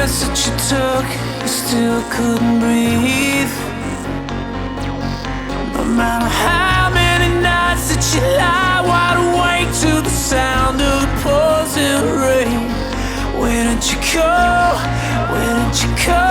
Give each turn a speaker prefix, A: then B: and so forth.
A: breaths that you took, you still couldn't breathe. No matter how many nights that you lie wide awake to the sound of the pouring rain. Where did you go? Where did you go?